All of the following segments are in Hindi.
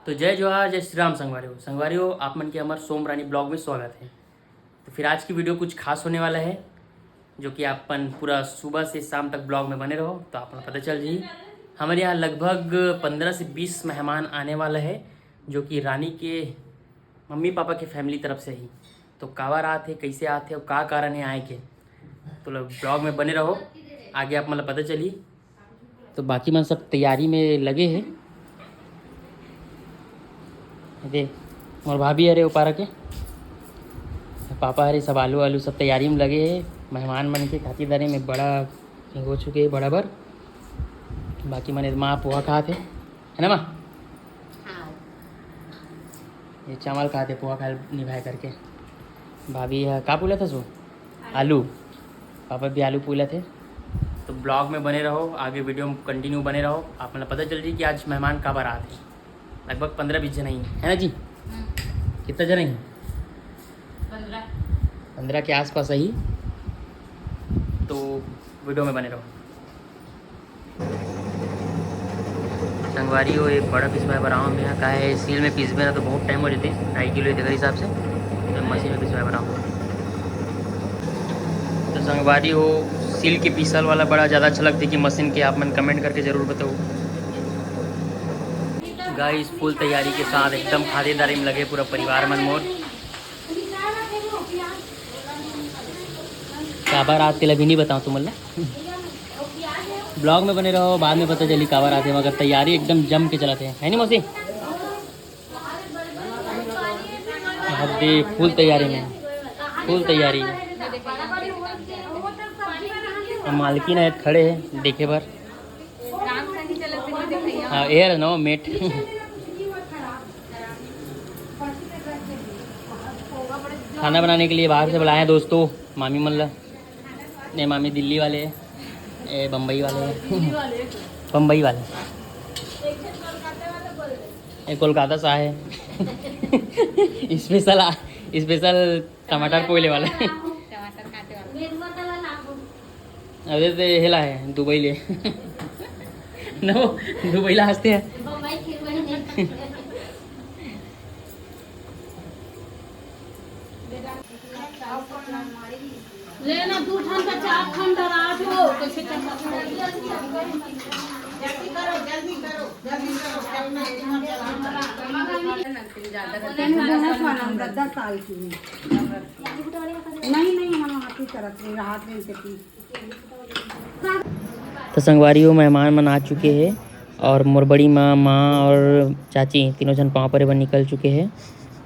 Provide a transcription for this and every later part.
तो जय जोहार जय श्री राम संगवारियों आप मन के हमारे सोम रानी ब्लॉग में स्वागत है। तो फिर आज की वीडियो कुछ खास होने वाला है, जो कि आपन पूरा सुबह से शाम तक ब्लॉग में बने रहो तो आपको पता चल जी। हमारे यहाँ लगभग 15 से 20 मेहमान आने वाला है, जो कि रानी के मम्मी पापा के फैमिली तरफ से ही। तो कावा रात है, कैसे आते और का कारण है आए के, तो लोग ब्लॉग में बने रहो, आगे आप मतलब पता चली। तो बाकी मन सब तैयारी में लगे हैं। दे मोर भाभी अरे उपारा के पापा अरे सब आलू आलू सब तैयारी में लगे हैं। मेहमान बन के खातिरदारी में बड़ा हो चुके हैं बराबर। बाकी मैंने माँ पोहा खाते है ना माँ, ये चावल खाते पोहा खा निभाए करके। भाभी का पूला था सो आलू, पापा भी आलू पूला थे। तो ब्लॉग में बने रहो, आगे वीडियो में कंटिन्यू बने रहो, आप मतलब पता चल जी कि आज मेहमान का बारात है। लगभग 15-20 जन ही है ना जी? कितना जन ही? 15 के आसपास ही। तो वीडियो में बने रहो। संगवारी हो एक बड़ा पीस में बनाऊँ मैं, यहाँ का है सील में पीस मेरा तो बहुत टाइम हो जाती है, 2.5 किलो के हिसाब से, तो मशीन में पीस में बनाऊँ। तो संगवारी हो सील के पीसल वाला बड़ा ज़्यादा अच्छा लगती है कि मशीन के, आप मन कमेंट करके ज़रूर बताओ। गाइस फुल तैयारी के साथ एकदम खातिरदारी में लगे पूरा परिवार मन मोर। काबा रात के अभी नहीं बताऊँ तुम ब्लॉग में बने रहो, बाद में पता चली काबा रात है, मगर तैयारी एकदम जम के चलाते हैं, है नहीं मौसी? अब फुल तैयारी में, फुल तैयारी। मालकिन है खड़े हैं देखे बार। हाँ एयर नो मेट। खाना बनाने के लिए बाहर से बुलाए हैं दोस्तों, मामी मल्ला नहीं, मामी दिल्ली वाले, ए बम्बई वाले, बम्बई वाले, ए कोलकाता से आए स्पेशल स्पेशल टमाटर पोले वाले। अरे से हेला है दुबई ले नो दुबई ला हंसते हैं। लेना 2 घंटा 4 घंटा रात हो कैसे तो संगवारियों मेहमान मन आ चुके हैं, और मोर बड़ी माँ और चाची तीनों जन पाँव पर बन निकल चुके हैं।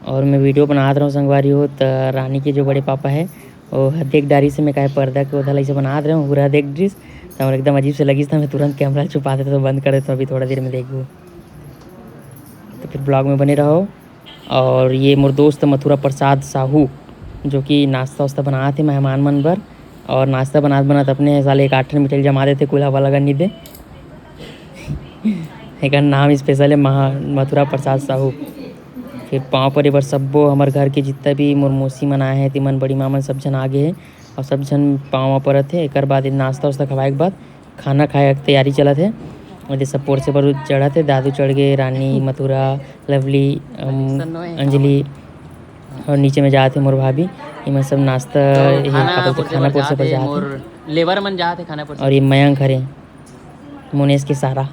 और मैं वीडियो बना रहा हूँ संगवारियों। तो रानी के जो बड़े पापा है वो हदेक डारी से मैं कहे पर्दा के उधर से बना रहे हूँ पूरा हदेक ड्रेस। तो एकदम अजीब से लगी था, मैं तुरंत कैमरा छुपा देता तो बंद कर देता, अभी थोड़ा देर में देखूँ। तो फिर ब्लॉग में बने रहो। और ये मोर दोस्त मथुरा प्रसाद साहू, जो कि नाश्ता वास्ता बनाते मेहमान मन पर, और नाश्ता बनाते अपने साले एक 8 मिठाई जमा देते कुल्हा वाला गन्नी दे। एक नाम स्पेशल है मथुरा प्रसाद साहू। फिर पाँव पर एक बार सबो हमारे घर के जितना भी मोर मौसी मन आए हैं, तिमन बड़ी मामन सब जन आगे हैं, और सब जन पाँव पर थे। एक बाद नाश्ता वास्ता खवाए के बाद खाना खाए की तैयारी चला थे। और ये सब पोरसे पर चढ़ा थे, दादू चढ़ गए, रानी मथुरा लवली अंजलि, और नीचे में जाते मोर भाभी, इमन सब नाश्ता खाना पोरसे पर जाते लेबर मन जाते खाना पोरसे। और ये मयंक हरे मुनेश के सारा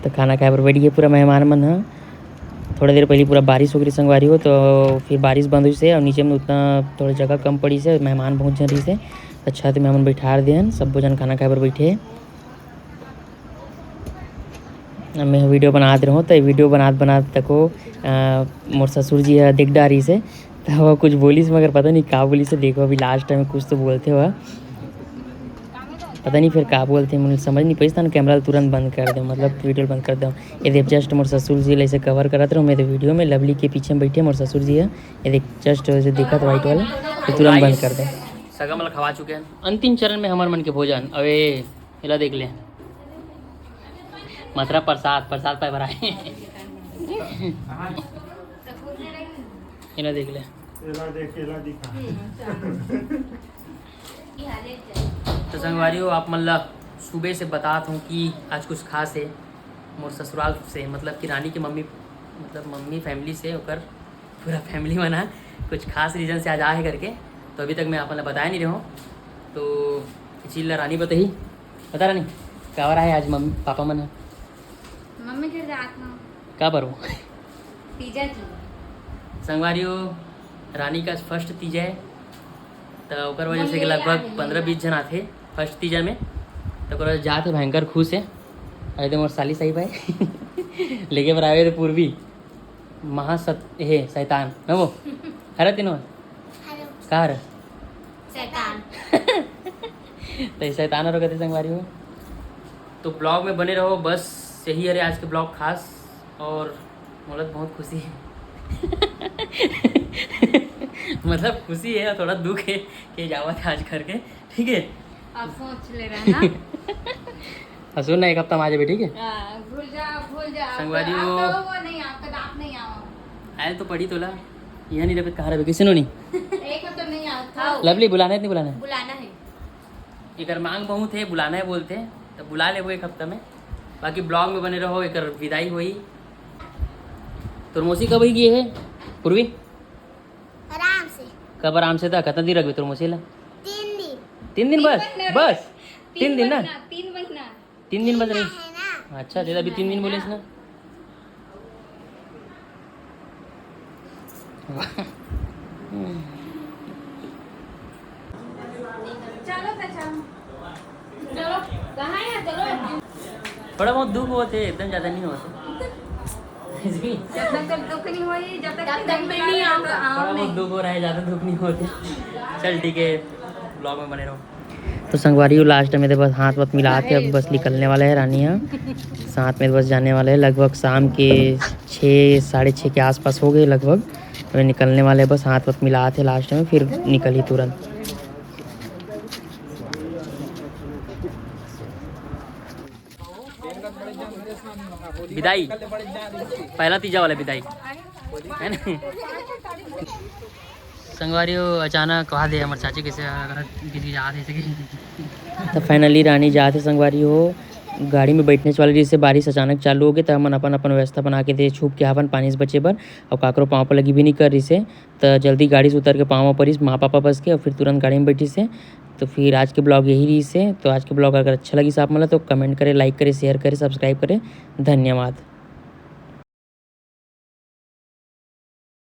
तो खाना खाए पर बैठ गए पूरा मेहमान मन। हाँ थोड़ा देर पहले पूरा बारिश हो गई संगवारी हो, तो फिर बारिश बंद हुई से और नीचे में उतना थोड़ा जगह कम पड़ी से मेहमान बहुत जन रही से अच्छा तो मेहमान बैठा दिए, सब जन खाना खाए पर बैठे। मैं वीडियो बनाते रहूँ तो वीडियो बनाते तको मोर ससुर जी है दिख डारी से, तो वो कुछ बोली से, मगर पता नहीं का बोली से। देखो अभी लास्ट टाइम कुछ तो बोलते हुआ पता नहीं फिर का बोलते, मुझे समझ नहीं पैसा ना, कैमरा तुरंत बंद कर दो, मतलब वीडियो बंद कर दो। ये देख जस्ट मोर ससुर जी ऐसे कवर कराते रहो, मैं तो वीडियो में लवली के पीछे बैठे मोर ससुर जी है, ये देख जस्ट जो दिखा था वाइट वाला, तो तुरंत बंद कर दे। सगा मतलब खवा चुके हैं, अंतिम चरण में हमारे मन के भोजन। अबे हिला देख ले मथुरा प्रसाद पाए भराए हिला देख ले। तो संगवारी हो आप मतलब सुबह से बताता हूँ कि आज कुछ खास है। मोर ससुराल से, मतलब कि रानी की मम्मी, मतलब मम्मी फैमिली से होकर पूरा फैमिली मना कुछ खास रीज़न से आज आए करके, तो अभी तक मैं अपन बताया नहीं रहा हूँ। तो चीज रानी बताई, बता रानी क्या रहा है आज मम्मी पापा मना मम्मी के रात में क्या करो पिज्जा की संगवारियों रानी का फर्स्ट तीजा है, तो ओकर वजह से लगभग 15-20 जन आते फर्स्ट तीजा में, तो ओकर जाते भयंकर खुश है। अरे तो मोर साली सही भाई लेके बराबर थे पूर्वी महासत हे शैतान न वो हरे तीनों कहा हर शैतान तो शैतान और कहते संगवारी हो। तो ब्लॉग में बने रहो, बस यही है आज के ब्लॉग खास, और मतलब बहुत खुशी है मतलब खुशी है और थोड़ा दुख है कि जावा था आज करके, ठीक है आप सोच ले रहे हैं ना सुन ना एक हफ्ता में आ जाए, ठीक है भूल जा संगवारी आप हो। तो वो नहीं आपका आप नहीं आओ आए तो पढ़ी तोला यहाँ नहीं रहे कहाँ रहे किसी ने नहीं एक तो नहीं आता लवली बुलाना है नहीं बुलाना है, बुलाना है एक मांग बहुत है बुलाना है बोलते हैं, तो बुला ले वो एक हफ्ता में। बाकी ब्लॉग में बने रहो, एक विदाई हुई तो मौसी कब ही है पूर्वी आराम से कब आराम से था कितना दिन रख तुर मौसी ला 3 दिन 3 दिन बस बस 3 दिन ना 3 महीना 3 दिन बस रही है ना। अच्छा दे अभी 3 दिन बोले ना चलो चलो कहाँ है चलो थोड़ा बहुत दुख होते एकदम ज़्यादा नहीं होते जब तक दुख नहीं होई जब तक मैं नहीं आऊंगा थोड़ा बहुत दुख हो रहा है, ज़्यादा दुख नहीं होते। चल ठीक है ब्लॉग में बने रहो। तो संगवारी लास्ट में तो बस हाथ वत मिला थे, अब बस निकलने वाला है रानी यहाँ साथ में बस जाने वाले हैं, लगभग शाम के 6-6:30 के आसपास हो गए लगभग, तो निकलने वाले बस हाथ वत मिला थे लास्ट में, फिर निकल ही तुरंत। विदाई पहला तीजा वाला विदाई है ना संगवारियों अचानक कहा दे हमारे चाची कैसे किसी याद है तो फाइनली रानी जाते संगवारी हो गाड़ी में बैठने वाले जैसे बारिश अचानक चालू हो गई, तो हम अपन अपन व्यवस्था बना के दे छुप के अपन पानी से बचे पर और काकरो पाँव पर लगी भी नहीं कर रही से, तो जल्दी गाड़ी से उतर के पाँव पर माँ पापा बस के और फिर तुरंत गाड़ी में बैठी से। तो फिर आज के ब्लॉग यही रही से, तो आज के ब्लॉग अगर अच्छा लगी साहब मतलब तो कमेंट करें, लाइक करें, शेयर करें, सब्सक्राइब करें। धन्यवाद।